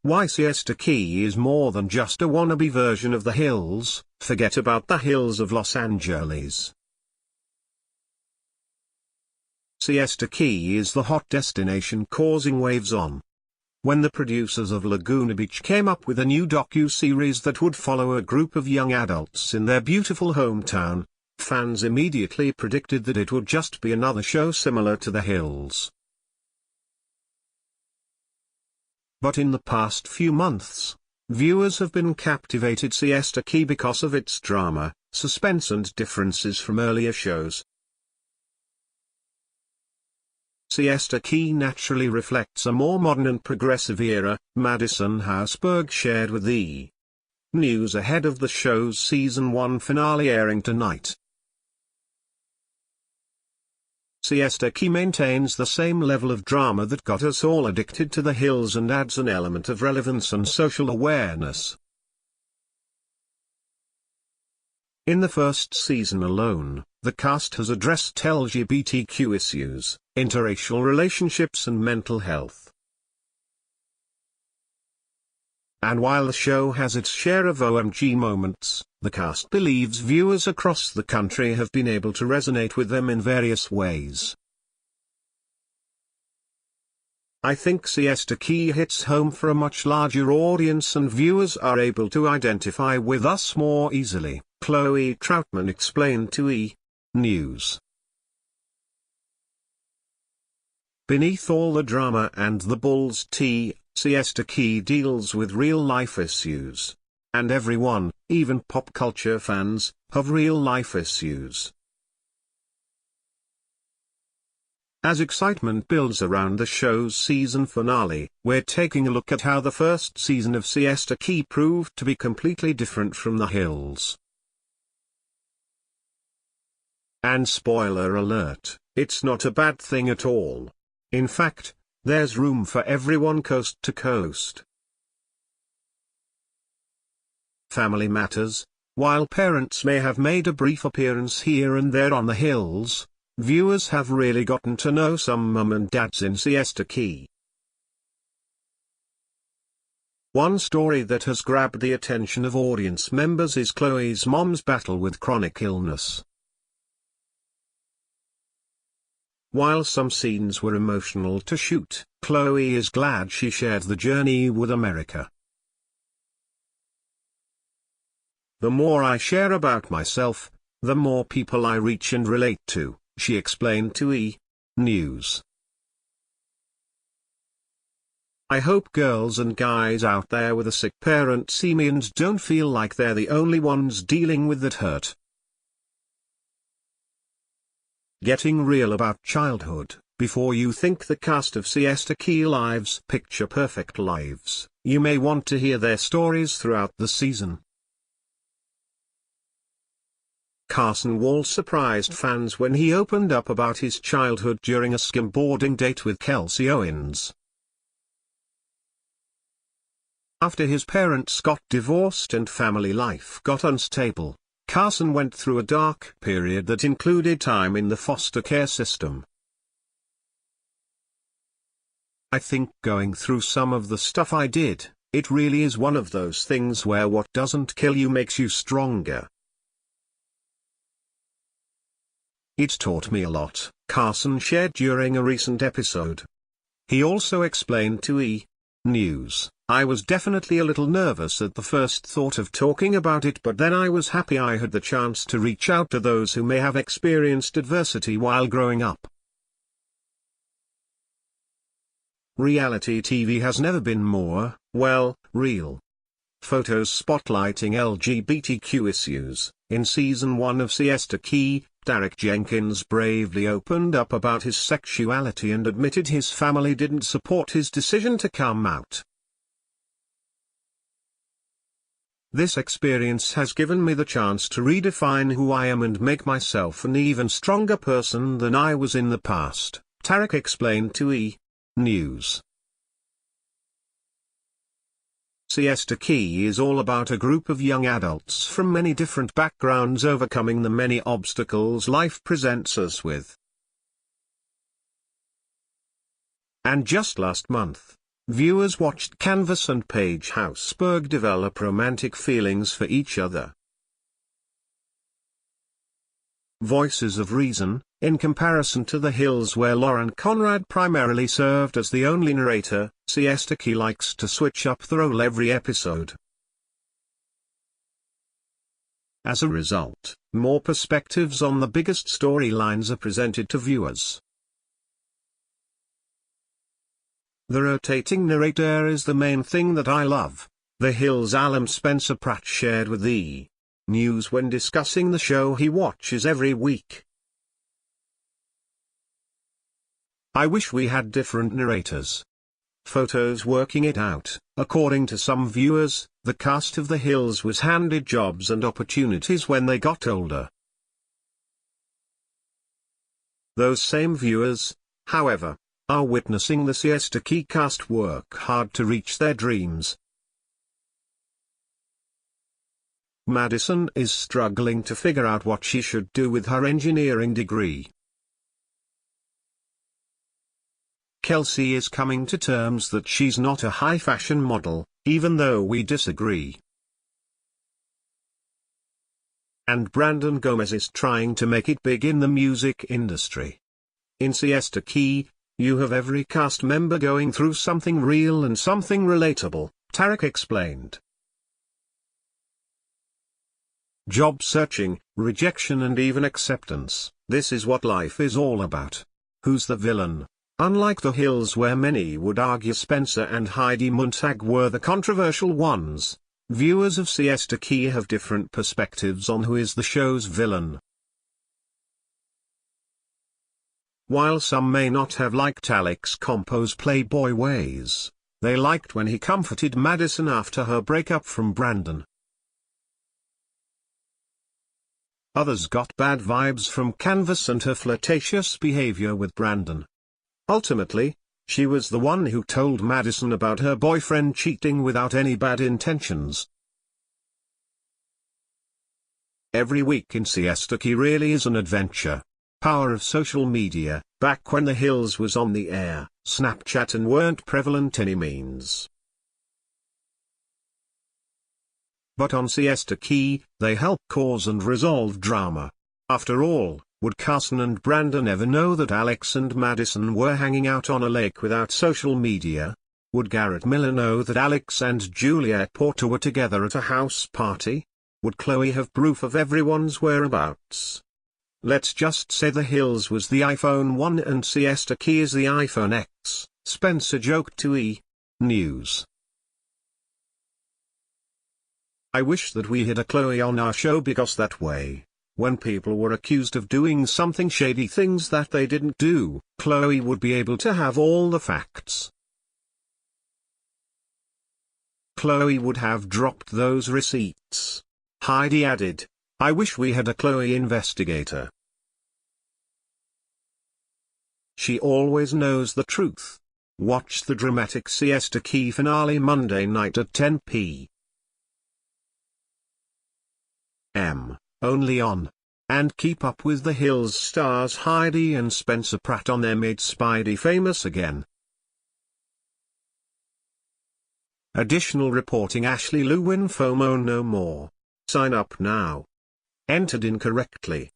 Why Siesta Key is more than just a wannabe version of the Hills. Forget about the hills of Los Angeles. Siesta Key is the hot destination causing waves on. When the producers of Laguna Beach came up with a new docu-series that would follow a group of young adults in their beautiful hometown, fans immediately predicted that it would just be another show similar to The Hills. But in the past few months, viewers have been captivated Siesta Key because of its drama, suspense and differences from earlier shows. Siesta Key naturally reflects a more modern and progressive era, Madisson Hausburg shared with E! News ahead of the show's Season 1 finale airing tonight. Siesta Key maintains the same level of drama that got us all addicted to The Hills and adds an element of relevance and social awareness. In the first season alone, the cast has addressed LGBTQ issues, interracial relationships and mental health. And while the show has its share of OMG moments, the cast believes viewers across the country have been able to resonate with them in various ways. I think Siesta Key hits home for a much larger audience and viewers are able to identify with us more easily, Chloe Trautman explained to E! News. Beneath all the drama and the bull's tea, Siesta Key deals with real-life issues. And everyone, even pop culture fans, have real-life issues. As excitement builds around the show's season finale, we're taking a look at how the first season of Siesta Key proved to be completely different from The Hills. And spoiler alert, it's not a bad thing at all. In fact, there's room for everyone coast to coast. Family matters. While parents may have made a brief appearance here and there on The Hills, viewers have really gotten to know some mum and dads in Siesta Key. One story that has grabbed the attention of audience members is Chloe's mom's battle with chronic illness. While some scenes were emotional to shoot, Chloe is glad she shared the journey with America. The more I share about myself, the more people I reach and relate to, she explained to E! News. I hope girls and guys out there with a sick parent see me and don't feel like they're the only ones dealing with that hurt. Getting real about childhood. Before you think the cast of Siesta Key lives picture-perfect lives, you may want to hear their stories throughout the season. Carson Wall surprised fans when he opened up about his childhood during a skimboarding date with Kelsey Owens. After his parents got divorced and family life got unstable, Carson went through a dark period that included time in the foster care system. I think going through some of the stuff I did, it really is one of those things where what doesn't kill you makes you stronger. It taught me a lot, Carson shared during a recent episode. He also explained to E! News, I was definitely a little nervous at the first thought of talking about it, but then I was happy I had the chance to reach out to those who may have experienced adversity while growing up. Reality TV has never been more, well, real. Photos spotlighting LGBTQ issues. In Season 1 of Siesta Key, Derek Jenkins bravely opened up about his sexuality and admitted his family didn't support his decision to come out. This experience has given me the chance to redefine who I am and make myself an even stronger person than I was in the past, Tarek explained to E! News. Siesta Key is all about a group of young adults from many different backgrounds overcoming the many obstacles life presents us with. And just last month, viewers watched Canvas and Paige Hausburg develop romantic feelings for each other. Voices of Reason, in comparison to The Hills where Lauren Conrad primarily served as the only narrator, Siesta Key likes to switch up the role every episode. As a result, more perspectives on the biggest storylines are presented to viewers. The rotating narrator is the main thing that I love, The Hills' alum Spencer Pratt shared with E! News when discussing the show he watches every week. I wish we had different narrators. Photos working it out. According to some viewers, the cast of The Hills was handed jobs and opportunities when they got older. Those same viewers, however, are witnessing the Siesta Key cast work hard to reach their dreams. Madisson is struggling to figure out what she should do with her engineering degree. Kelsey is coming to terms that she's not a high-fashion model, even though we disagree. And Brandon Gomez is trying to make it big in the music industry. In Siesta Key, you have every cast member going through something real and something relatable, Tarek explained. Job searching, rejection and even acceptance, this is what life is all about. Who's the villain? Unlike The Hills where many would argue Spencer and Heidi Montag were the controversial ones, viewers of Siesta Key have different perspectives on who is the show's villain. While some may not have liked Alex Compo's playboy ways, they liked when he comforted Madisson after her breakup from Brandon. Others got bad vibes from Canvas and her flirtatious behavior with Brandon. Ultimately, she was the one who told Madisson about her boyfriend cheating without any bad intentions. Every week in Siesta Key really is an adventure. Power of social media. Back when The Hills was on the air, Snapchat and weren't prevalent any means. But on Siesta Key, they help cause and resolve drama. After all, would Carson and Brandon ever know that Alex and Madisson were hanging out on a lake without social media? Would Garrett Miller know that Alex and Juliet Porter were together at a house party? Would Chloe have proof of everyone's whereabouts? Let's just say The Hills was the iPhone 1 and Siesta Key is the iPhone X, Spencer joked to E! News. I wish that we had a Chloe on our show because that way, when people were accused of doing something shady things that they didn't do, Chloe would be able to have all the facts. Chloe would have dropped those receipts. Heidi added, I wish we had a Chloe investigator. She always knows the truth. Watch the dramatic Siesta Key finale Monday night at 10 p.m. only on. And keep up with The Hills stars Heidi and Spencer Pratt on their Made Spidey Famous Again. Additional reporting Ashley Lewin FOMO no more. Sign up now. Entered incorrectly.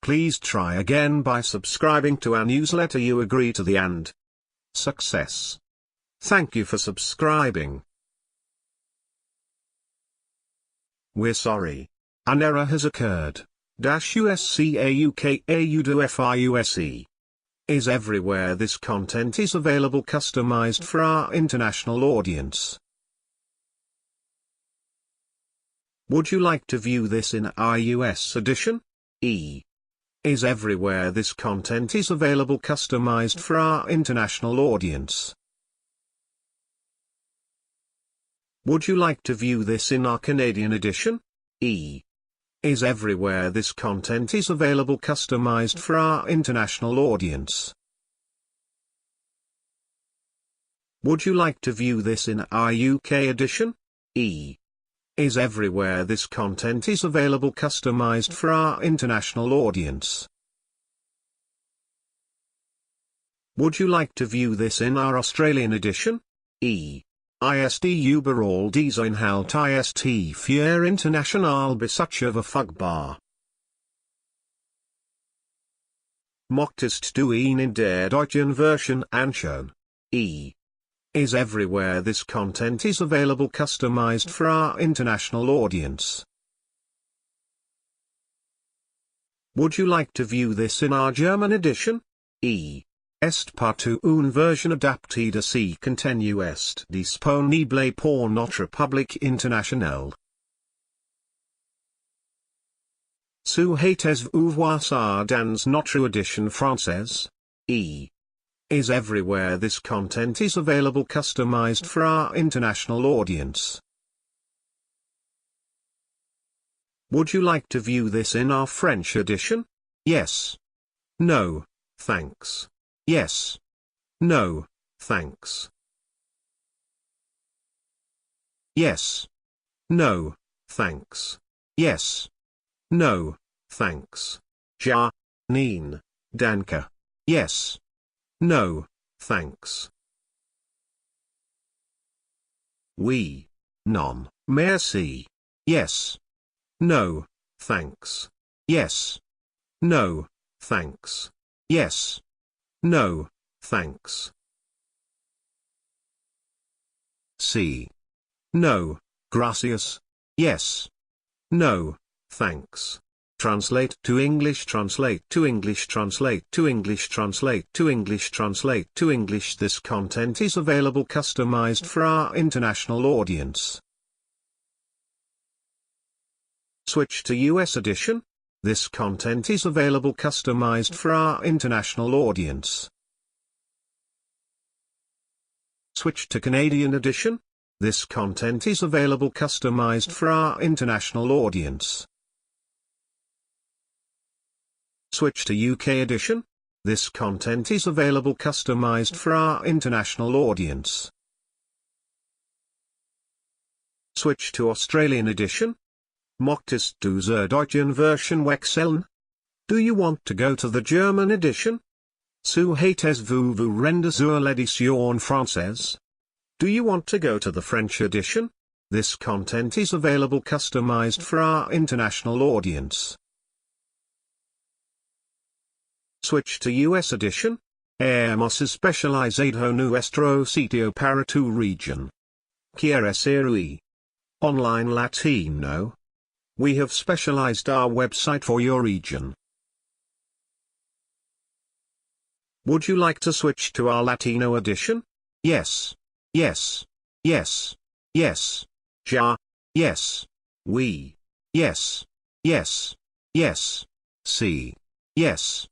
Please try again by subscribing to our newsletter. You agree to the and success. Thank you for subscribing. We're sorry. An error has occurred. USCAUKAUDOFIUSE is everywhere. This content is available customized for our international audience. Would you like to view this in our US edition? Is everywhere. This content is available customized for our international audience. Would you like to view this in our Canadian edition? Is everywhere. This content is available customized for our international audience. Would you like to view this in our UK edition? Is everywhere. This content is available customized for our international audience. Would you like to view this in our Australian edition? Ist überall diese Inhalt ist für international Besucher verfügbar. Möchtest du ihn in der deutschen Version anschauen? Is everywhere. This content is available customized for our international audience. Would you like to view this in our German edition? Est partout une version adaptée si contenu est disponible pour notre public international. Souhaitez-vous voir ça dans notre edition française? Is everywhere. This content is available customized for our international audience. Would you like to view this in our French edition? Yes. No, thanks. Yes. No, thanks. Yes. No, thanks. Yes. No, thanks. Ja, nein, danke. Yes. No, thanks. Oui. Non, merci. Yes. No, thanks. Yes. No, thanks. Yes. No, thanks. C. No, gracias. Yes. No, thanks. Translate to English. Translate to English. Translate to English. Translate to English. Translate to English. This content is available customized for our international audience. Switch to US edition. This content is available customized for our international audience. Switch to Canadian edition. This content is available customized for our international audience. Switch to UK edition. This content is available customized for our international audience. Switch to Australian edition. Möchtest du zur deutschen Version wechseln? Do you want to go to the German edition? Souhaitez-vous vous rendre sur l'édition française? Do you want to go to the French edition? This content is available customized for our international audience. Switch to US edition. Hemos especializado nuestro sitio para tu region. ¿Quieres ser online Latino? We have specialized our website for your region. Would you like to switch to our Latino edition? Yes. Yes. Yes. Yes. Ja. Yes. Oui. Yes. Yes. Yes. Sí. Yes.